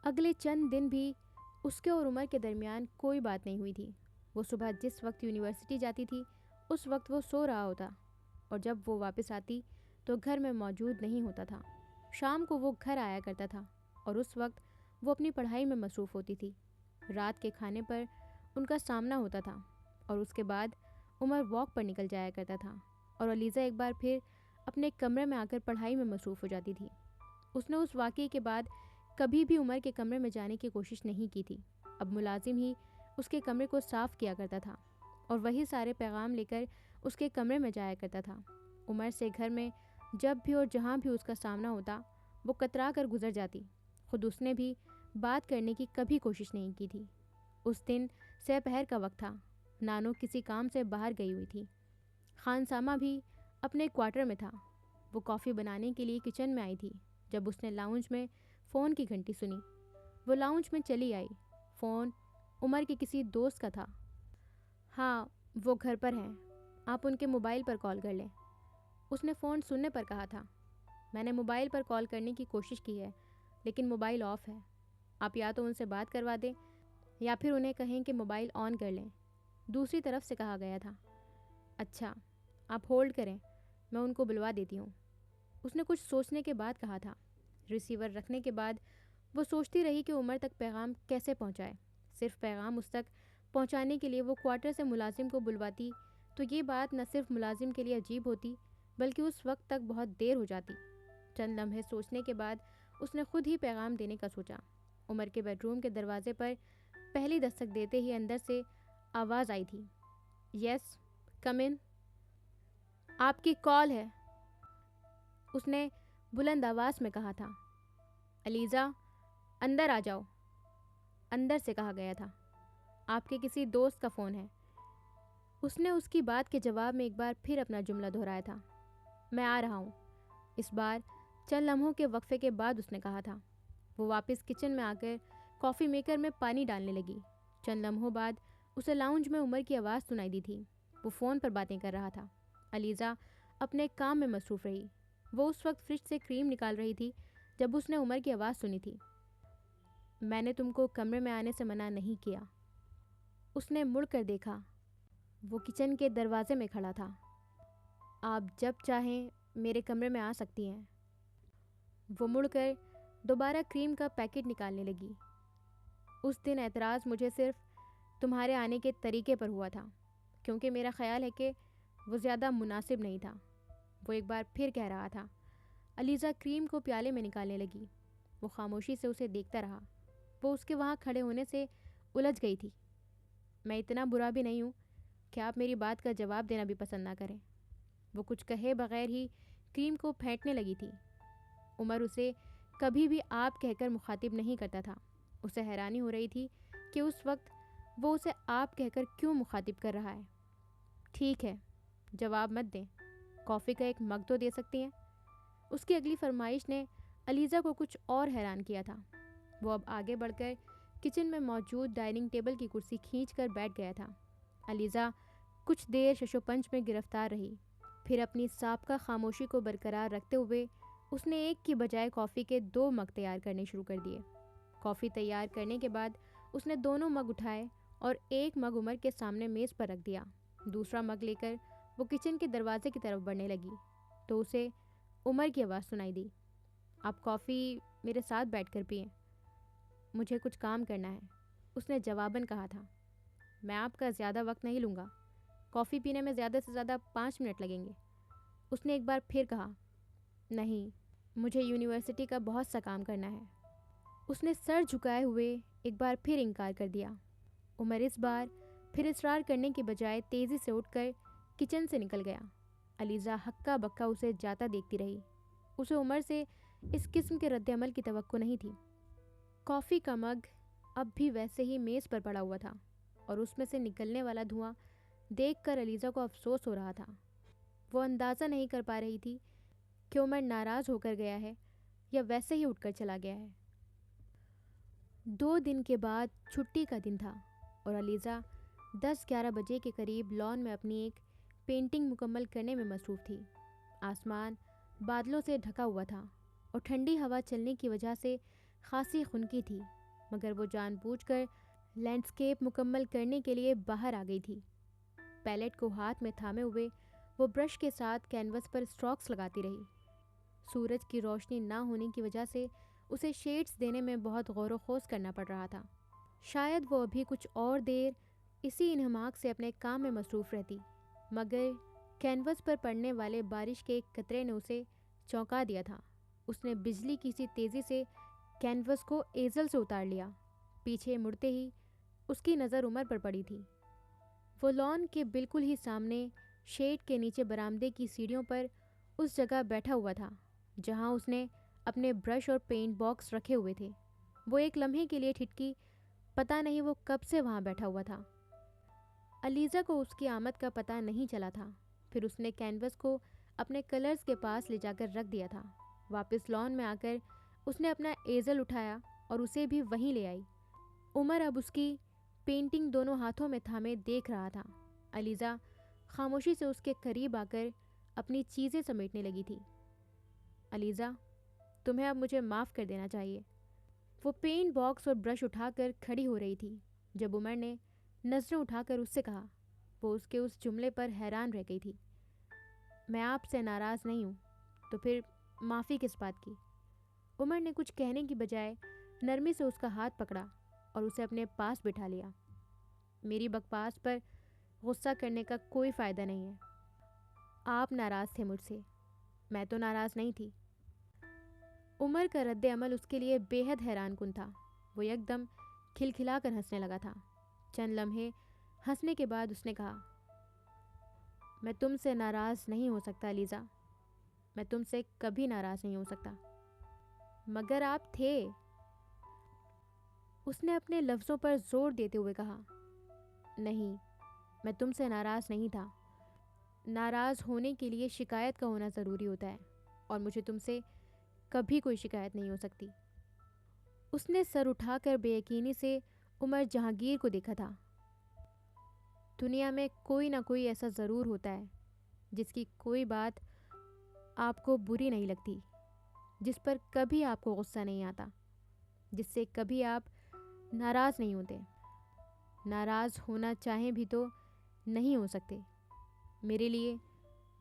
اگلے چند دن بھی اس کے اور عمر کے درمیان کوئی بات نہیں ہوئی تھی۔ وہ صبح جس وقت یونیورسٹی جاتی تھی اس وقت وہ سو رہا ہوتا، اور جب وہ واپس آتی تو گھر میں موجود نہیں ہوتا تھا۔ شام کو وہ گھر آیا کرتا تھا اور اس وقت وہ اپنی پڑھائی میں مصروف ہوتی تھی۔ رات کے کھانے پر ان کا سامنا ہوتا تھا اور اس کے بعد عمر واک پر نکل جایا کرتا تھا، اور علیزہ ایک بار پھر اپنے کمرے میں آ کر پڑھائی میں مصروف ہو جاتی تھی۔ اس نے اس واقعے کے بعد کبھی بھی عمر کے کمرے میں جانے کی کوشش نہیں کی تھی۔ اب ملازم ہی اس کے کمرے کو صاف کیا کرتا تھا اور وہی سارے پیغام لے کر اس کے کمرے میں جایا کرتا تھا۔ عمر سے گھر میں جب بھی اور جہاں بھی اس کا سامنا ہوتا وہ کترا کر گزر جاتی۔ خود اس نے بھی بات کرنے کی کبھی کوشش نہیں کی تھی۔ اس دن سہ پہر کا وقت تھا۔ نانو کسی کام سے باہر گئی ہوئی تھی۔ خانسامہ بھی اپنے کوارٹر میں تھا۔ وہ کافی بنانے کے لیے کچن میں آئی تھی جب اس نے لاؤنج میں فون کی گھنٹی سنی۔ وہ لاؤنج میں چلی آئی۔ فون عمر کے کسی دوست کا تھا۔ ہاں، وہ گھر پر ہیں، آپ ان کے موبائل پر کال کر لیں، اس نے فون سننے پر کہا تھا۔ میں نے موبائل پر کال کرنے کی کوشش کی ہے لیکن موبائل آف ہے۔ آپ یا تو ان سے بات کروا دیں یا پھر انہیں کہیں کہ موبائل آن کر لیں، دوسری طرف سے کہا گیا تھا۔ اچھا، آپ ہولڈ کریں، میں ان کو بلوا دیتی ہوں، اس نے کچھ سوچنے کے بعد کہا تھا۔ ریسیور رکھنے کے بعد وہ سوچتی رہی کہ عمر تک پیغام کیسے پہنچائے۔ صرف پیغام اس تک پہنچانے کے لیے وہ کوارٹر سے ملازم کو بلواتی تو یہ بات نہ صرف ملازم کے لیے عجیب ہوتی بلکہ اس وقت تک بہت دیر ہو جاتی۔ چند لمحے سوچنے کے بعد اس نے خود ہی پیغام دینے کا سوچا۔ عمر کے بیڈ روم کے دروازے پر پہلی دستک دیتے ہی اندر سے آواز آئی تھی۔ یس، کم ان، آپ کی کال ہے، اس نے بلند آواز میں کہا تھا۔ علیزہ، اندر آ جاؤ، اندر سے کہا گیا تھا۔ آپ کے کسی دوست کا فون ہے، اس نے اس کی بات کے جواب میں ایک بار پھر اپنا جملہ دہرایا تھا۔ میں آ رہا ہوں، اس بار چند لمحوں کے وقفے کے بعد اس نے کہا تھا۔ وہ واپس کچن میں آ کر کافی میکر میں پانی ڈالنے لگی۔ چند لمحوں بعد اسے لاؤنج میں عمر کی آواز سنائی دی تھی۔ وہ فون پر باتیں کر رہا تھا۔ علیزہ اپنے کام میں مصروف رہی۔ وہ اس وقت فریج سے کریم نکال رہی تھی جب اس نے عمر کی آواز سنی تھی۔ میں نے تم کو کمرے میں آنے سے منع نہیں کیا۔ اس نے مڑ کر دیکھا۔ وہ کچن کے دروازے میں کھڑا تھا۔ آپ جب چاہیں میرے کمرے میں آ سکتی ہیں۔ وہ مڑ کر دوبارہ کریم کا پیکٹ نکالنے لگی۔ اس دن اعتراض مجھے صرف تمہارے آنے کے طریقے پر ہوا تھا کیونکہ میرا خیال ہے کہ وہ زیادہ مناسب نہیں تھا، وہ ایک بار پھر کہہ رہا تھا۔ علیزہ کریم کو پیالے میں نکالنے لگی۔ وہ خاموشی سے اسے دیکھتا رہا۔ وہ اس کے وہاں کھڑے ہونے سے الجھ گئی تھی۔ میں اتنا برا بھی نہیں ہوں کہ آپ میری بات کا جواب دینا بھی پسند نہ کریں۔ وہ کچھ کہے بغیر ہی کریم کو پھینٹنے لگی تھی۔ عمر اسے کبھی بھی آپ کہہ کر مخاطب نہیں کرتا تھا۔ اسے حیرانی ہو رہی تھی کہ اس وقت وہ اسے آپ کہہ کر کیوں مخاطب کر رہا ہے۔ ٹھیک ہے، جواب مت دیں، کافی کا ایک مگ تو دے سکتی ہیں۔ اس کی اگلی فرمائش نے علیزہ کو کچھ اور حیران کیا تھا۔ وہ اب آگے بڑھ کر کچن میں موجود ڈائننگ ٹیبل کی کرسی کھینچ کر بیٹھ گیا تھا۔ علیزہ کچھ دیر شش و پنج میں گرفتار رہی، پھر اپنی سابقہ خاموشی کو برقرار رکھتے ہوئے اس نے ایک کی بجائے کافی کے 2 مگ تیار کرنے شروع کر دیے۔ کافی تیار کرنے کے بعد اس نے دونوں مگ اٹھائے اور ایک مگ عمر کے سامنے میز پر رکھ دیا۔ دوسرا مگ لے کر وہ کچن کے دروازے کی طرف بڑھنے لگی تو اسے عمر کی آواز سنائی دی۔ آپ کافی میرے ساتھ بیٹھ کر پئیں، مجھے کچھ کام کرنا ہے، اس نے جواباً کہا تھا۔ میں آپ کا زیادہ وقت نہیں لوں گا، کافی پینے میں زیادہ سے زیادہ 5 منٹ لگیں گے، اس نے ایک بار پھر کہا۔ نہیں، مجھے یونیورسٹی کا بہت سا کام کرنا ہے، اس نے سر جھکائے ہوئے ایک بار پھر انکار کر دیا۔ عمر اس بار پھر اصرار کرنے کی بجائے تیزی سے اٹھ کر کچن سے نکل گیا۔ علیزہ ہکا بکا اسے جاتا دیکھتی رہی۔ اسے عمر سے اس قسم کے رد عمل کی توقع نہیں تھی۔ کافی کا مگ اب بھی ویسے ہی میز پر پڑا ہوا تھا اور اس میں سے نکلنے والا دھواں دیکھ کر علیزہ کو افسوس ہو رہا تھا۔ وہ اندازہ نہیں کر پا رہی تھی کہ عمر ناراض ہو کر گیا ہے یا ویسے ہی اٹھ کر چلا گیا ہے۔ 2 دن کے بعد چھٹی کا دن تھا اور علیزہ 10-11 بجے کے قریب لان میں اپنی ایک پینٹنگ مکمل کرنے میں مصروف تھی۔ آسمان بادلوں سے ڈھکا ہوا تھا اور ٹھنڈی ہوا چلنے کی وجہ سے خاصی خنکی تھی۔ مگر وہ جان بوجھ کر لینڈسکیپ مکمل کرنے کے لیے باہر آ گئی تھی۔ پیلٹ کو ہاتھ میں تھامے ہوئے وہ برش کے ساتھ کینوس پر اسٹروکس لگاتی رہی۔ سورج کی روشنی نہ ہونے کی وجہ سے اسے شیڈز دینے میں بہت غور و خوض کرنا پڑ رہا تھا۔ شاید وہ ابھی کچھ اور دیر اسی انہماک سے اپنے کام میں مصروف رہتی، مگر کینوس پر پڑنے والے بارش کے ایک قطرے نے اسے چونکا دیا تھا۔ اس نے بجلی کی سی تیزی سے کینوس کو ایزل سے اتار لیا۔ پیچھے مڑتے ہی اس کی نظر عمر پر پڑی تھی۔ وہ لان کے بالکل ہی سامنے شیڈ کے نیچے برآمدے کی سیڑھیوں پر اس جگہ بیٹھا ہوا تھا جہاں اس نے اپنے برش اور پینٹ باکس رکھے ہوئے تھے۔ وہ ایک لمحے کے لیے ٹھٹکی، پتہ نہیں وہ کب سے وہاں بیٹھا ہوا تھا۔ الیزا کو اس کی آمد کا پتہ نہیں چلا تھا۔ پھر اس نے کینوس کو اپنے کلرز کے پاس لے جا کر رکھ دیا تھا۔ واپس لان میں آ کر اس نے اپنا ایزل اٹھایا اور اسے بھی وہیں لے آئی۔ عمر اب اس کی پینٹنگ دونوں ہاتھوں میں تھامے دیکھ رہا تھا۔ الیزا خاموشی سے اس کے قریب آ کر اپنی چیزیں سمیٹنے لگی تھی۔ الیزا، تمہیں اب مجھے معاف کر دینا چاہیے۔ وہ پینٹ باکس اور برش اٹھا کر کھڑی ہو رہی تھی جب عمر نے نظریں اٹھا کر اس سے کہا۔ وہ اس کے اس جملے پر حیران رہ گئی تھی۔ میں آپ سے ناراض نہیں ہوں، تو پھر معافی کس بات کی؟ عمر نے کچھ کہنے کی بجائے نرمی سے اس کا ہاتھ پکڑا اور اسے اپنے پاس بٹھا لیا۔ میری بکواس پر غصہ کرنے کا کوئی فائدہ نہیں ہے۔ آپ ناراض تھے مجھ سے، میں تو ناراض نہیں تھی۔ عمر کا رد عمل اس کے لیے بے حد حیران کن تھا۔ وہ یکدم کھلکھلا کر ہنسنے لگا تھا۔ چند لمحے ہنسنے کے بعد اس نے کہا، میں تم سے ناراض نہیں ہو سکتا الیزا، میں تم سے کبھی ناراض نہیں ہو سکتا۔ مگر آپ تھے، اس نے اپنے لفظوں پر زور دیتے ہوئے کہا۔ نہیں، میں تم سے ناراض نہیں تھا۔ ناراض ہونے کے لیے شکایت کا ہونا ضروری ہوتا ہے، اور مجھے تم سے کبھی کوئی شکایت نہیں ہو سکتی۔ اس نے سر اٹھا کر بے یقینی سے عمر جہانگیر کو دیکھا تھا۔ دنیا میں کوئی نہ کوئی ایسا ضرور ہوتا ہے جس کی کوئی بات آپ کو بری نہیں لگتی، جس پر کبھی آپ کو غصہ نہیں آتا، جس سے کبھی آپ ناراض نہیں ہوتے۔ ناراض ہونا چاہیں بھی تو نہیں ہو سکتے۔ میرے لیے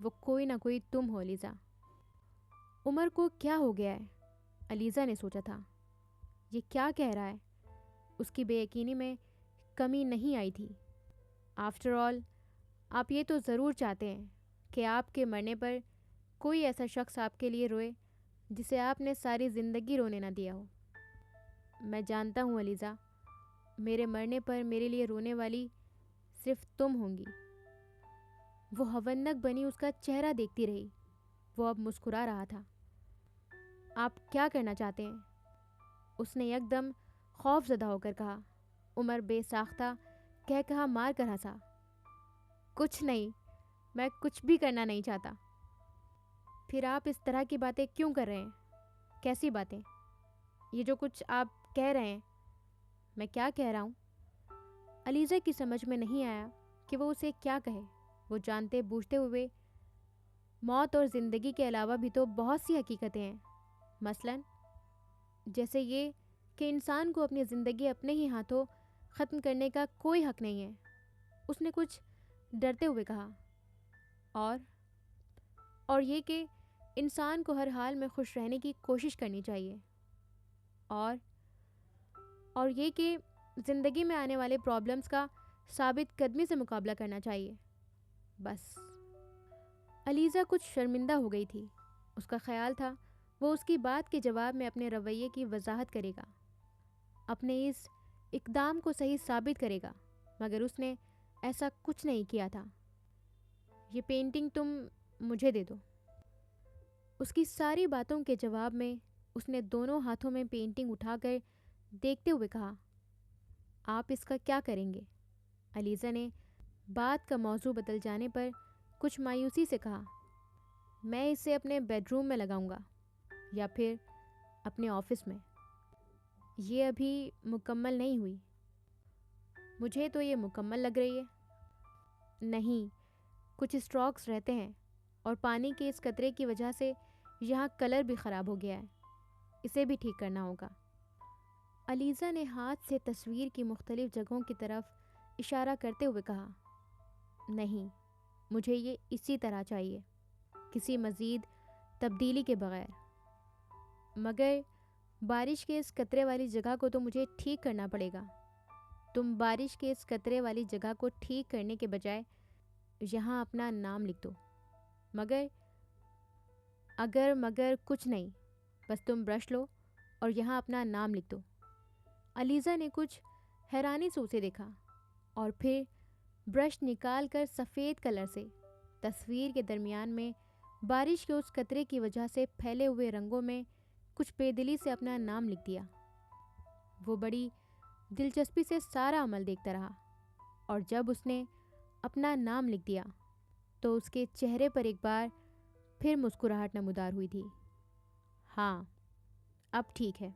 وہ کوئی نہ کوئی تم ہو الیزا۔ عمر کو کیا ہو گیا ہے؟ الیزا نے سوچا تھا۔ یہ کیا کہہ رہا ہے؟ اس کی بے یقینی میں کمی نہیں آئی تھی۔ آفٹر آل، آپ یہ تو ضرور چاہتے ہیں کہ آپ کے مرنے پر کوئی ایسا شخص آپ کے لیے روئے جسے آپ نے ساری زندگی رونے نہ دیا ہو۔ میں جانتا ہوں الیزا، میرے مرنے پر میرے لیے رونے والی صرف تم ہوں گی۔ وہ ہونک بنی اس کا چہرہ دیکھتی رہی۔ وہ اب مسکرا رہا تھا۔ آپ کیا کرنا چاہتے ہیں؟ اس نے یکدم خوف زدہ ہو کر کہا۔ عمر بے ساختہ کہا مار کر ہنسا۔ کچھ نہیں، میں کچھ بھی کرنا نہیں چاہتا۔ پھر آپ اس طرح کی باتیں کیوں کر رہے ہیں؟ کیسی باتیں؟ یہ جو کچھ آپ کہہ رہے ہیں۔ میں کیا کہہ رہا ہوں؟ الیزا کی سمجھ میں نہیں آیا کہ وہ اسے کیا کہے۔ وہ جانتے بوجھتے ہوئے موت اور زندگی کے علاوہ بھی تو بہت سی حقیقتیں ہیں، مثلاً جیسے یہ کہ انسان کو اپنی زندگی اپنے ہی ہاتھوں ختم کرنے کا کوئی حق نہیں ہے۔ اس نے کچھ ڈرتے ہوئے کہا، اور یہ کہ انسان کو ہر حال میں خوش رہنے کی کوشش کرنی چاہیے، اور یہ کہ زندگی میں آنے والے پرابلمز کا ثابت قدمی سے مقابلہ کرنا چاہیے۔ بس۔ الیزا کچھ شرمندہ ہو گئی تھی۔ اس کا خیال تھا وہ اس کی بات کے جواب میں اپنے رویے کی وضاحت کرے گا، اپنے اس اقدام کو صحیح ثابت کرے گا، مگر اس نے ایسا کچھ نہیں کیا تھا۔ یہ پینٹنگ تم مجھے دے دو۔ اس کی ساری باتوں کے جواب میں اس نے دونوں ہاتھوں میں پینٹنگ اٹھا کر دیکھتے ہوئے کہا، آپ اس کا کیا کریں گے؟ الیزا نے بات کا موضوع بدل جانے پر کچھ مایوسی سے کہا، میں اسے اپنے بیڈ روم میں لگاؤں گا، یا پھر اپنے آفس میں۔ یہ ابھی مکمل نہیں ہوئی۔ مجھے تو یہ مکمل لگ رہی ہے۔ نہیں، کچھ اسٹروکس رہتے ہیں، اور پانی کے اس قطرے کی وجہ سے یہاں کلر بھی خراب ہو گیا ہے۔ اسے بھی ٹھیک کرنا ہوگا۔ علیزہ نے ہاتھ سے تصویر کی مختلف جگہوں کی طرف اشارہ کرتے ہوئے کہا، نہیں، مجھے یہ اسی طرح چاہیے، کسی مزید تبدیلی کے بغیر۔ مگر بارش کے اس قطرے والی جگہ کو تو مجھے ٹھیک کرنا پڑے گا۔ تم بارش کے اس قطرے والی جگہ کو ٹھیک کرنے کے بجائے یہاں اپنا نام لکھ دو۔ مگر کچھ نہیں، بس تم برش لو اور یہاں اپنا نام لکھ دو۔ علیزہ نے کچھ حیرانی سے اسے دیکھا اور پھر برش نکال کر سفید کلر سے تصویر کے درمیان میں بارش کے اس قطرے کی وجہ سے پھیلے ہوئے رنگوں میں کچھ بے دلی سے اپنا نام لکھ دیا۔ وہ بڑی دلچسپی سے سارا عمل دیکھتا رہا، اور جب اس نے اپنا نام لکھ دیا تو اس کے چہرے پر ایک بار پھر مسکراہٹ نمودار ہوئی تھی۔ ہاں، اب ٹھیک ہے،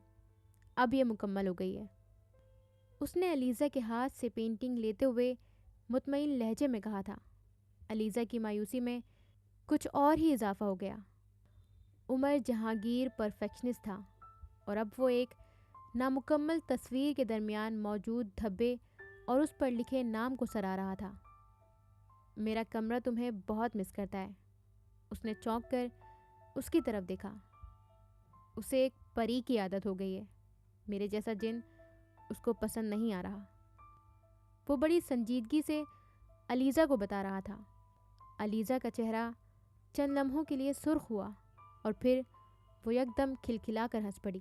اب یہ مکمل ہو گئی ہے۔ اس نے علیزہ کے ہاتھ سے پینٹنگ لیتے ہوئے مطمئن لہجے میں کہا تھا۔ علیزہ کی مایوسی میں کچھ اور ہی اضافہ ہو گیا۔ عمر جہانگیر پرفیکشنسٹ تھا، اور اب وہ ایک نامکمل تصویر کے درمیان موجود دھبے اور اس پر لکھے نام کو سرا رہا تھا۔ میرا کمرہ تمہیں بہت مس کرتا ہے۔ اس نے چونک کر اس کی طرف دیکھا۔ اسے ایک پری کی عادت ہو گئی ہے، میرے جیسا جن اس کو پسند نہیں آ رہا۔ وہ بڑی سنجیدگی سے علیزہ کو بتا رہا تھا۔ علیزہ کا چہرہ چند لمحوں کے لیے سرخ ہوا اور پھر وہ یکدم کھلکھلا کر ہنس پڑی۔